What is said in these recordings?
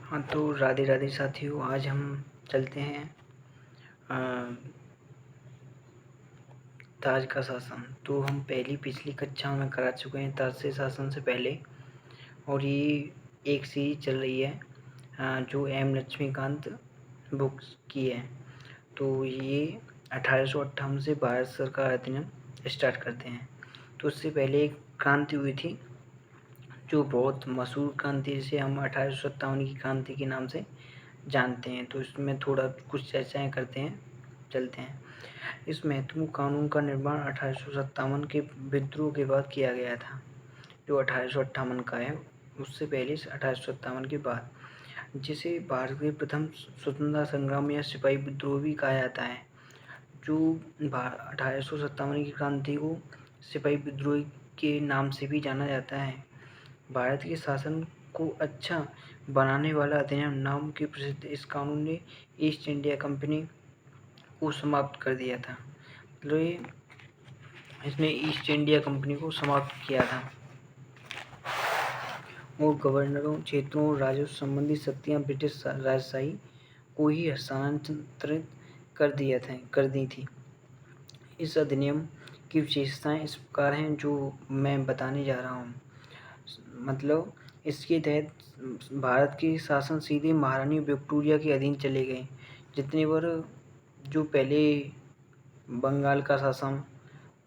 हाँ, तो राधे राधे साथियों। आज हम चलते हैं ताज का शासन। तो हम पिछली कक्षा में करा चुके हैं ताज से शासन से पहले, और ये एक सीरीज चल रही है जो एम लक्ष्मीकांत बुक्स की है। तो ये 1858 से भारत सरकार अधिनियम स्टार्ट करते हैं। तो उससे पहले एक क्रांति हुई थी जो बहुत मशहूर क्रांति, जिसे हम 1857 की क्रांति के नाम से जानते हैं। तो इसमें थोड़ा कुछ चर्चाएं करते हैं, चलते हैं। इस महत्वपूर्ण कानून का निर्माण 1857 के विद्रोह के बाद किया गया था, जो 1858 का है। उससे पहले 1857 के बाद, जिसे भारत के प्रथम स्वतंत्रता संग्राम या सिपाही विद्रोह भी कहा जाता है। जो 1857 की क्रांति को सिपाही विद्रोह के नाम से भी जाना जाता है। भारत के शासन को अच्छा बनाने वाला अधिनियम नाम के प्रसिद्ध इस कानून ने ईस्ट इंडिया कंपनी को समाप्त कर दिया था। मतलब इसने ईस्ट इंडिया कंपनी को समाप्त किया था और गवर्नरों, क्षेत्रों और राज्यों से संबंधित शक्तियां ब्रिटिश राजशाही को ही हस्तांतरित कर दी थी। इस अधिनियम की विशेषताएं इस प्रकार हैं जो मैं बताने जा रहा हूँ। मतलब इसके तहत भारत के शासन सीधे महारानी विक्टोरिया के अधीन चले गए। जितने बार जो पहले बंगाल का शासन,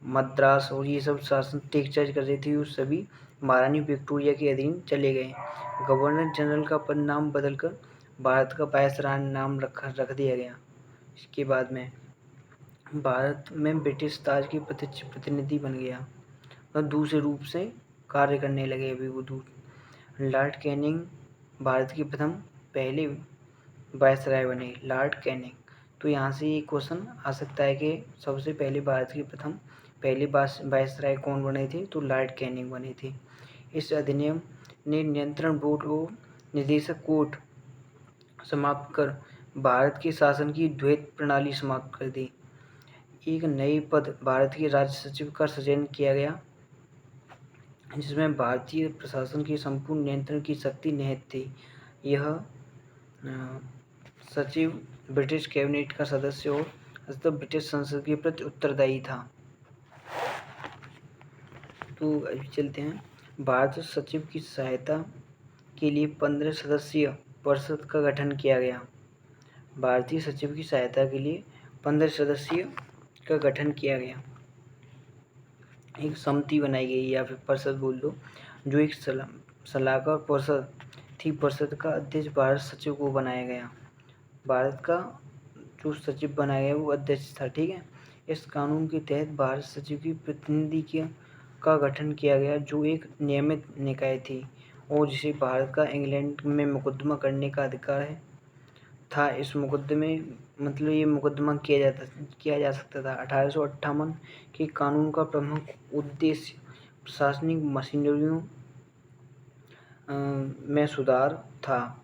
मद्रास और ये सब शासन टेक चार्ज कर रही थी, उस सभी महारानी विक्टोरिया के अधीन चले गए। गवर्नर जनरल का पद नाम बदलकर भारत का वायसराय नाम रख दिया गया। इसके बाद में भारत में ब्रिटिश ताज के प्रत्यक्ष प्रतिनिधि बन गया और दूसरे रूप से कार्य करने लगे। अभी वो लॉर्ड कैनिंग भारत के प्रथम पहले वायसराय बने, लॉर्ड कैनिंग। तो यहाँ से ये क्वेश्चन आ सकता है कि सबसे पहले भारत के प्रथम पहले वायसराय कौन बने थे, तो लॉर्ड कैनिंग बने थे। इस अधिनियम ने नियंत्रण बोर्ड और निदेशक कोर्ट समाप्त कर भारत के शासन की द्वैत प्रणाली समाप्त कर दी। एक नए पद भारत के राज्य सचिव का सृजन किया गया, जिसमें भारतीय प्रशासन के संपूर्ण नियंत्रण की शक्ति निहित थी। यह सचिव ब्रिटिश कैबिनेट का सदस्य और अंततः ब्रिटिश संसद के प्रति उत्तरदायी था। तो अभी चलते हैं। भारत सचिव की सहायता के लिए 15 सदस्यीय परिषद का गठन किया गया। भारतीय सचिव की सहायता के लिए 15 सदस्यीय का गठन किया गया। एक समिति बनाई गई या फिर परिषद बोल दो, जो एक सलाहकार परिषद थी। परिषद का अध्यक्ष भारत सचिव को बनाया गया। भारत का जो सचिव बनाया गया वो अध्यक्ष था, ठीक है। इस कानून के तहत भारत सचिव की प्रतिनिधि का गठन किया गया, जो एक नियमित निकाय थी और जिसे भारत का इंग्लैंड में मुकदमा करने का अधिकार था। इस मुकदमे मतलब ये मुकदमा किया जा सकता था। 1858 के कानून का प्रमुख उद्देश्य प्रशासनिक मशीनरियों में सुधार था,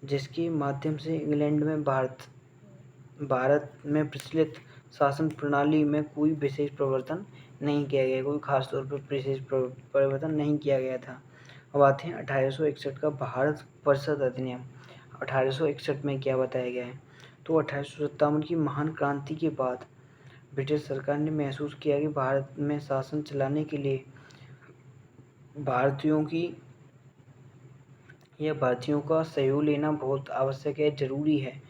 जिसके माध्यम से इंग्लैंड में भारत में प्रचलित शासन प्रणाली में कोई विशेष परिवर्तन नहीं किया गया, कोई खास तौर पर विशेष परिवर्तन नहीं किया गया था। अब आते हैं 1861 का भारत परिषद अधिनियम। 1861 में क्या बताया गया है, तो 1857 की महान क्रांति के बाद ब्रिटिश सरकार ने महसूस किया कि भारत में शासन चलाने के लिए भारतीयों का सहयोग लेना बहुत आवश्यक है, ज़रूरी है।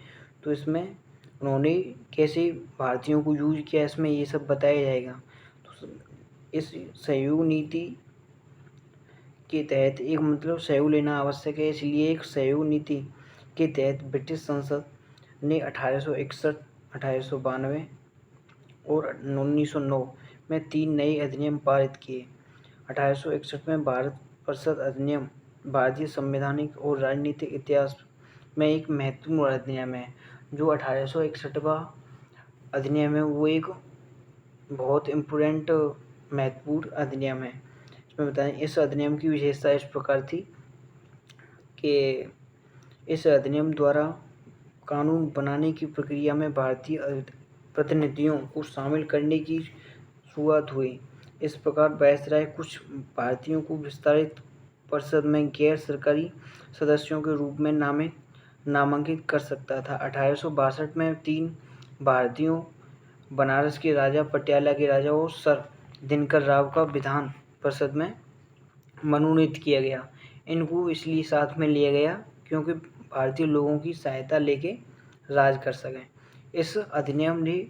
तो इसमें उन्होंने कैसे भारतीयों को यूज किया, इसमें ये सब बताया जाएगा। तो इस सहयोग नीति के तहत एक मतलब सहयोग लेना आवश्यक है, इसलिए एक सहयोग नीति के तहत ब्रिटिश संसद ने 1861, 1892 और 1909 में 3 नए अधिनियम पारित किए। 1861 में भारत परिषद अधिनियम भारतीय संवैधानिक और राजनीतिक इतिहास में एक महत्वपूर्ण अधिनियम है। जो 1861वां अधिनियम है वो एक बहुत इम्पोर्टेंट महत्वपूर्ण अधिनियम है। इसमें बताएं, इस अधिनियम की विशेषता इस प्रकार थी कि इस अधिनियम द्वारा कानून बनाने की प्रक्रिया में भारतीय प्रतिनिधियों को शामिल करने की शुरुआत हुई। इस प्रकार वायसराय कुछ भारतीयों को विस्तारित परिषद में गैर सरकारी सदस्यों के रूप में नामांकित कर सकता था। 1862 में 3 भारतीयों, बनारस के राजा, पटियाला के राजा और सर दिनकर राव का विधान परिषद में मनोनीत किया गया। इनको इसलिए साथ में लिया गया क्योंकि भारतीय लोगों की सहायता लेके राज कर सकें। इस अधिनियम ने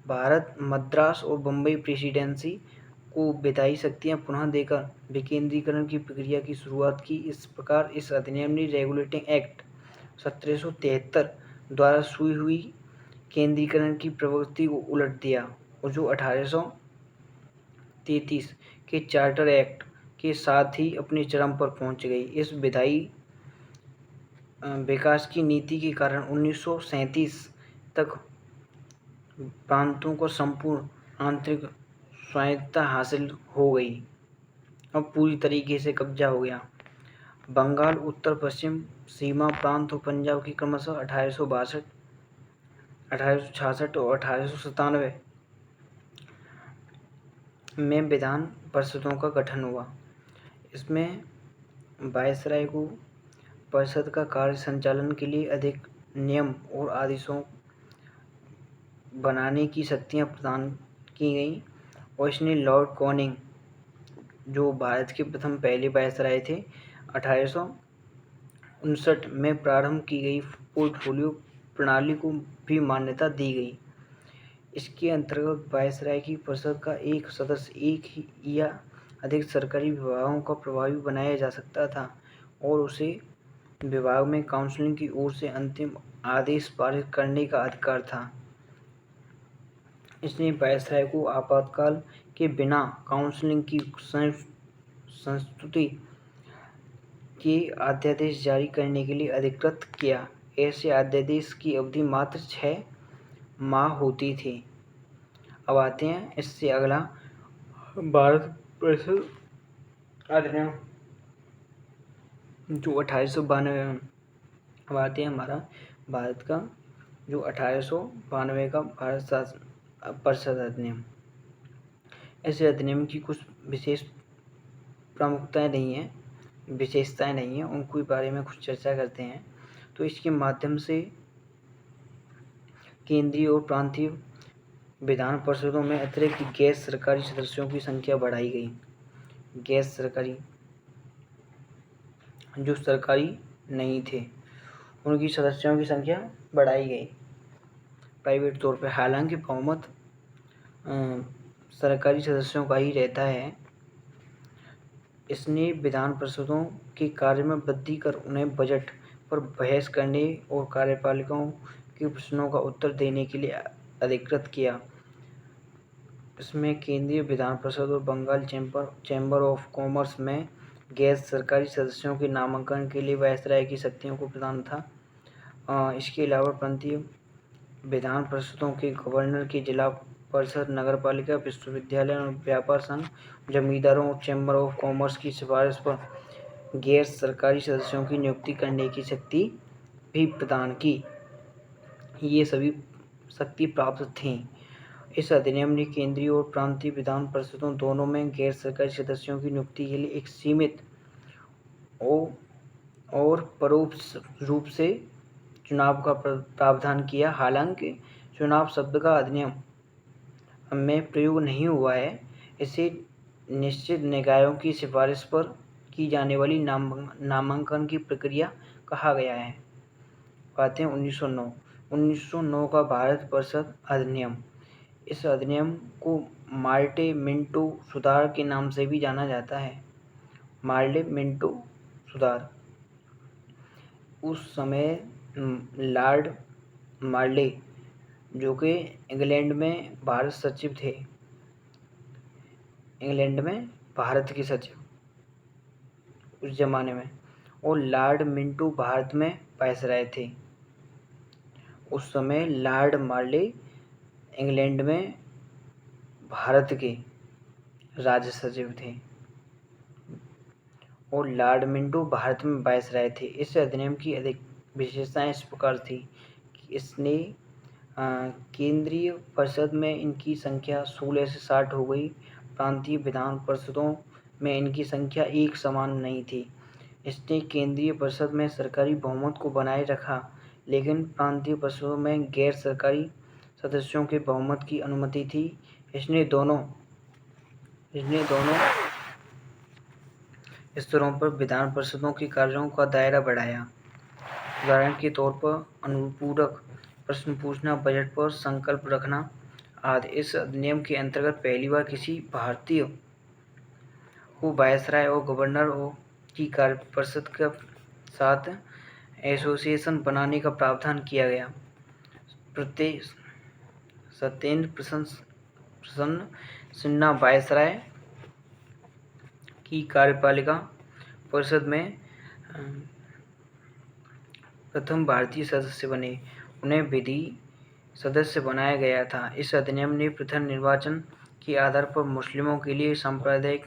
भारत, मद्रास और बम्बई प्रेसिडेंसी को विधायी शक्तियां पुनः देकर विकेंद्रीकरण की प्रक्रिया की शुरुआत की। इस प्रकार इस अधिनियम ने रेगुलेटिंग एक्ट 1773 द्वारा शुरू हुई केंद्रीकरण की प्रवृत्ति को उलट दिया और जो 1833 के चार्टर एक्ट के साथ ही अपने चरम पर पहुंच गई। इस विधायी विकास की नीति के कारण 1937 तक प्रांतों को संपूर्ण आंतरिक स्वायत्तता हासिल हो गई और पूरी तरीके से कब्जा हो गया। बंगाल, उत्तर पश्चिम सीमा प्रांत और पंजाब की क्रमशः 1862, 1866 और 1897 में विधान परिषदों का गठन हुआ। इसमें वायसराय को परिषद का कार्य संचालन के लिए अधिक नियम और आदेशों बनाने की शक्तियां प्रदान की गईं और इसने लॉर्ड कॉनिंग, जो भारत के प्रथम पहले वायसराय थे, 1859 में प्रारंभ की गई पोर्टफोलियो प्रणाली को भी मान्यता दी गई। इसके अंतर्गत वायसराय की परिषद का एक सदस्य एक ही या अधिक सरकारी विभागों का प्रभारी बनाया जा सकता था और उसे विभाग में काउंसिल की ओर से अंतिम आदेश पारित करने का अधिकार था। इसने वायसराय को आपातकाल के बिना काउंसिल की संस्तुति के अध्यादेश जारी करने के लिए अधिकृत किया। ऐसे अध्यादेश की अवधि मात्र 6 माह होती थी। अब आते हैं इससे अगला भारत परिषद अधिनियम जो 1892 में। अब आते हैं हमारा भारत का जो 1892 का भारत परिषद अधिनियम। ऐसे अधिनियम की कुछ विशेष प्रमुखताएं नहीं हैं, विशेषताएं नहीं हैं, उनके बारे में कुछ चर्चा करते हैं। तो इसके माध्यम से केंद्रीय और प्रांतीय विधान परिषदों में अतिरिक्त गैर सरकारी सदस्यों की संख्या बढ़ाई गई। गैर सरकारी जो सरकारी नहीं थे उनकी सदस्यों की संख्या बढ़ाई गई प्राइवेट तौर पे। हालांकि बहुमत सरकारी सदस्यों का ही रहता है। इसने विधान परिषदों के कार्य में वृद्धि कर उन्हें बजट पर बहस करने और कार्यपालिकाओं के प्रश्नों का उत्तर देने के लिए अधिकृत किया। इसमें केंद्रीय विधान परिषद और बंगाल चैम्बर ऑफ कॉमर्स में गैर सरकारी सदस्यों के नामांकन के लिए वायसराय की शक्तियों को प्रदान था। इसके अलावा प्रांतीय विधान परिषदों के गवर्नर की जिला परिषद, नगरपालिका, विश्वविद्यालय और व्यापार संघ, जमींदारों और चैम्बर ऑफ कॉमर्स की सिफारिश पर गैर सरकारी सदस्यों की नियुक्ति करने की शक्ति भी प्रदान की। ये सभी शक्ति प्राप्त थीं। इस अधिनियम ने केंद्रीय और प्रांतीय विधान परिषदों दोनों में गैर सरकारी सदस्यों की नियुक्ति के लिए एक सीमित और परोक्ष रूप से चुनाव का प्रावधान किया। हालांकि चुनाव शब्द का अधिनियम में प्रयोग नहीं हुआ है, इसे निश्चित निकायों की सिफारिश पर की जाने वाली नामांकन की प्रक्रिया कहा गया है। बातें 1909 का भारत परिषद अधिनियम। इस अधिनियम को मार्टे मिंटो सुधार के नाम से भी जाना जाता है। मार्टे मिंटो सुधार। उस समय लॉर्ड मार्ले, जो कि इंग्लैंड में भारत सचिव थे, इंग्लैंड में भारत के सचिव उस जमाने में, और लॉर्ड मिंटो भारत में वायसराय थे। उस समय लॉर्ड मार्ले इंग्लैंड में भारत के राज्य सचिव थे और लॉर्ड मिंटो भारत में वायसराय थे। इस अधिनियम की अधिक विशेषताएं इस प्रकार थी कि इसने केंद्रीय परिषद में इनकी संख्या 16 से 60 हो गई। प्रांतीय विधान परिषदों में इनकी संख्या एक समान नहीं थी। इसने केंद्रीय परिषद में सरकारी बहुमत को बनाए रखा, लेकिन प्रांतीय परिषदों में गैर सरकारी सदस्यों के बहुमत की अनुमति थी। इसने दोनों स्तरों पर विधान परिषदों के कार्यों का दायरा बढ़ाया। उदाहरण के तौर पर अनुपूरक प्रश्न पूछना, बजट पर संकल्प रखना आदि। इस अधिनियम के अंतर्गत पहली बार किसी भारतीय को वायसराय और गवर्नर की कार्य परिषद के साथ एसोसिएशन बनाने का प्रावधान किया गया। सत्येंद्र प्रसन्न सिन्हा वायसराय की कार्यपालिका परिषद में प्रथम भारतीय सदस्य बने। उन्हें विधि सदस्य बनाया गया था। इस अधिनियम ने पृथक निर्वाचन के आधार पर मुस्लिमों के लिए सांप्रदायिक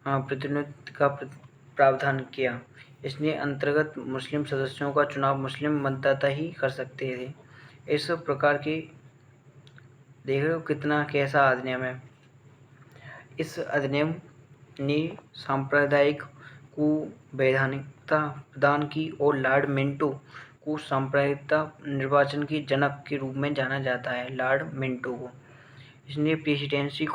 प्रतिनिधित्व का प्रावधान किया। इसके अंतर्गत मुस्लिम सदस्यों का चुनाव मुस्लिम मतदाता ही कर सकते थे। इस प्रकार के देखो कैसा अधिनियम है। इस अधिनियम ने सांप्रदायिक को वैधानिकता प्रदान की और लॉर्ड मिंटो को सांप्रदायिकता निर्वाचन के जनक के रूप में जाना जाता है। लॉर्ड मिंटो को इसने presidency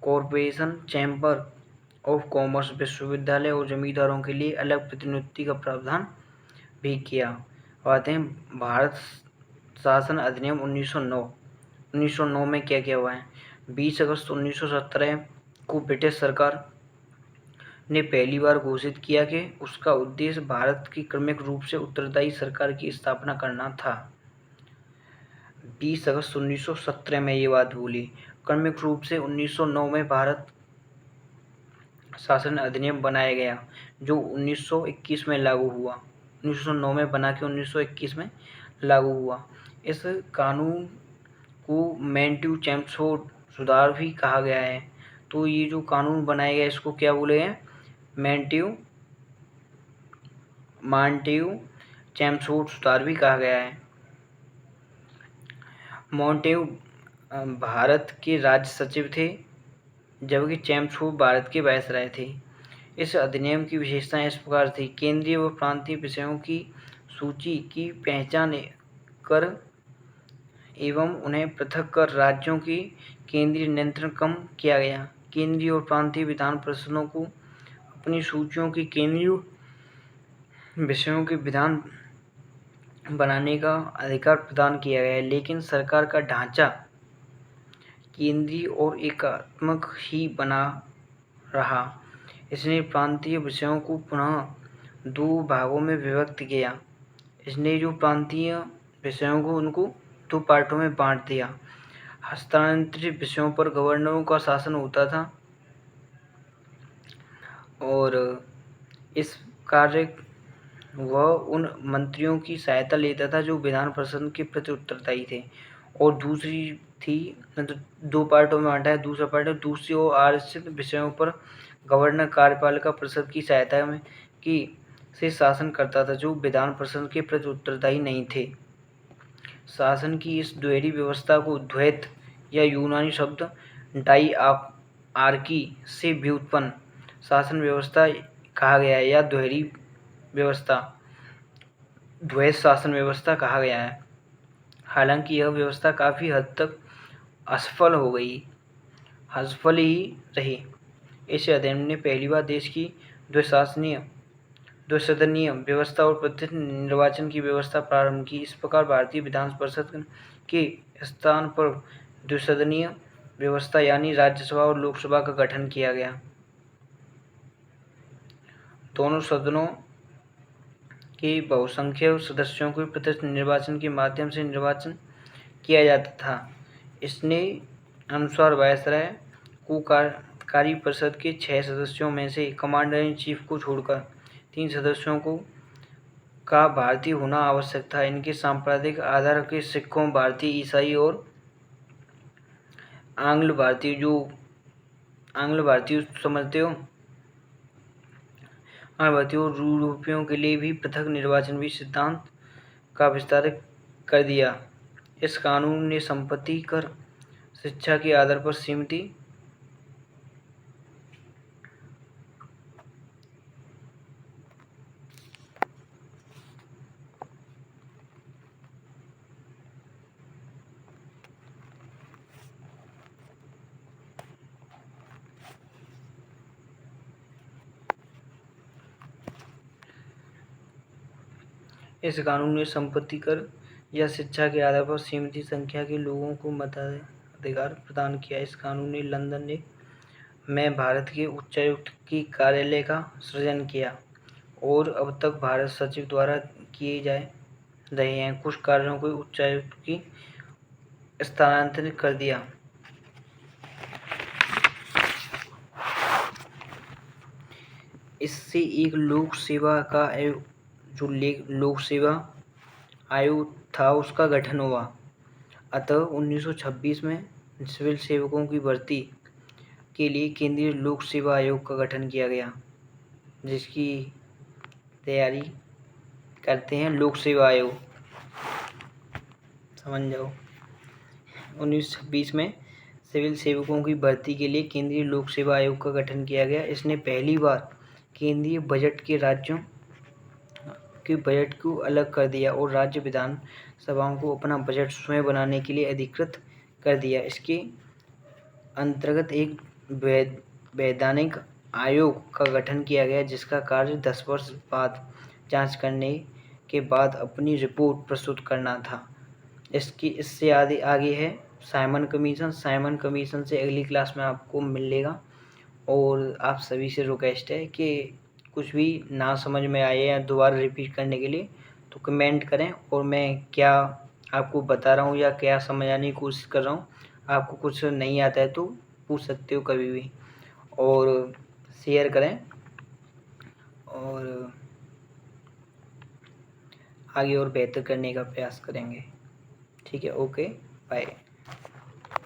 corporation, chamber of commerce, विश्वविद्यालय और जमींदारों के लिए अलग प्रतिनियुक्ति का प्रावधान भी किया। आते हैं भारत शासन अधिनियम 1909 में क्या क्या हुआ है। 20 अगस्त 1917 को ब्रिटिश सरकार ने पहली बार घोषित किया कि उसका उद्देश्य भारत की क्रमिक रूप से उत्तरदायी सरकार की स्थापना करना था। 20 अगस्त 1917 में ये बात बोली। क्रमिक रूप से 1909 में भारत शासन अधिनियम बनाया गया, जो 1921 में लागू हुआ। 1909 में बना के 1921 में लागू हुआ। इस कानून को मैन्टेगू-चेम्सफोर्ड सुधार भी कहा गया है। तो ये जो कानून बनाया गया इसको क्या बोले हैं? मैन्टेगू-चेम्सफोर्ड सुधार भी कहा गया है। मैन्टेगू भारत के राज्य सचिव थे, जबकि चेम्सफोर्ड भारत के वायसराय थे। इस अधिनियम की विशेषताएं इस प्रकार थी। केंद्रीय व प्रांतीय विषयों की सूची की पहचान कर एवं उन्हें पृथक कर राज्यों की केंद्रीय नियंत्रण कम किया गया। केंद्रीय और प्रांतीय विधान परिषदों को अपनी सूचियों की केंद्रीय विषयों के विधान बनाने का अधिकार प्रदान किया गया है, लेकिन सरकार का ढांचा केंद्रीय और एकात्मक ही बना रहा। इसने प्रांतीय विषयों को पुनः दो भागों में विभक्त किया। इसने जो प्रांतीय विषयों को उनको दो पार्टों में बांट दिया। हस्तांतरित विषयों पर गवर्नरों का शासन होता था और इस कार्य वह उन मंत्रियों की सहायता लेता था जो विधान परिषद के प्रति उत्तरदायी थे। और दूसरी थी, दो पार्टों में बांटा है। दूसरा पार्ट दूसरी और आरक्षित विषयों पर गवर्नर कार्यपालिका परिषद की सहायता में से शासन करता था, जो विधान परिषद के प्रति उत्तरदायी नहीं थे। शासन की इस द्वैरी व्यवस्था को द्वैत या यूनानी शब्द डाई-आर्की से व्युत्पन्न शासन व्यवस्था कहा गया है या द्वैत शासन व्यवस्था कहा गया है। हालांकि यह व्यवस्था काफ़ी हद तक असफल ही रही। इस अधिनियम ने पहली बार देश की द्विसदनीय व्यवस्था और प्रत्यक्ष निर्वाचन की व्यवस्था प्रारंभ की। इस प्रकार भारतीय विधान परिषद के स्थान पर द्विसदनीय व्यवस्था यानी राज्यसभा और लोकसभा का गठन किया गया। दोनों सदनों के बहुसंख्यक सदस्यों को प्रत्यक्ष निर्वाचन के माध्यम से निर्वाचन किया जाता था। इसने अनुसार वायसराय को कार्य परिषद के 6 सदस्यों में से कमांडर इन चीफ को छोड़कर 3 सदस्यों का भारतीय होना आवश्यक था। इनके सांप्रदायिक आधार के सिखों, भारतीय ईसाई और आंग्ल भारतीय समझते हो, भारतीयों और यूरोपियों के लिए भी पृथक निर्वाचन भी सिद्धांत का विस्तार कर दिया। इस कानून ने संपत्ति कर, शिक्षा के आधार पर सीमित इस कानून ने संपत्ति कर या शिक्षा के आधार पर सीमित संख्या के लोगों को मताधिकार प्रदान किया। इस कानून ने लंदन में भारत के उच्चायुक्त की कार्यालय का सृजन किया और अब तक भारत सचिव द्वारा किए जा रहे हैं। कुछ कार्यों को उच्चायुक्त की स्थानांतरित कर दिया। इससे एक लोक सेवा का जो लोक सेवा आयोग था उसका गठन हुआ। अतः 1926 में सिविल सेवकों की भर्ती के लिए केंद्रीय लोक सेवा आयोग का गठन किया गया, जिसकी तैयारी करते हैं लोक सेवा आयोग। समझ जाओ। 1926 में सिविल सेवकों की भर्ती के लिए केंद्रीय लोक सेवा आयोग का गठन किया गया। इसने पहली बार केंद्रीय बजट के राज्यों के बजट को अलग कर दिया और राज्य विधान सभाओं को अपना बजट स्वयं बनाने के लिए अधिकृत कर दिया। इसके अंतर्गत एक वैधानिक आयोग का गठन किया गया, जिसका कार्य 10 वर्ष बाद जांच करने के बाद अपनी रिपोर्ट प्रस्तुत करना था। इससे आगे है साइमन कमीशन। साइमन कमीशन से अगली क्लास में आपको मिलेगा। और आप सभी से रिक्वेस्ट है कि कुछ भी ना समझ में आए या दोबारा रिपीट करने के लिए तो कमेंट करें, और मैं क्या आपको बता रहा हूँ या क्या समझाने की कोशिश कर रहा हूँ, आपको कुछ नहीं आता है तो पूछ सकते हो कभी भी। और शेयर करें और आगे और बेहतर करने का प्रयास करेंगे। ठीक है, ओके, बाय।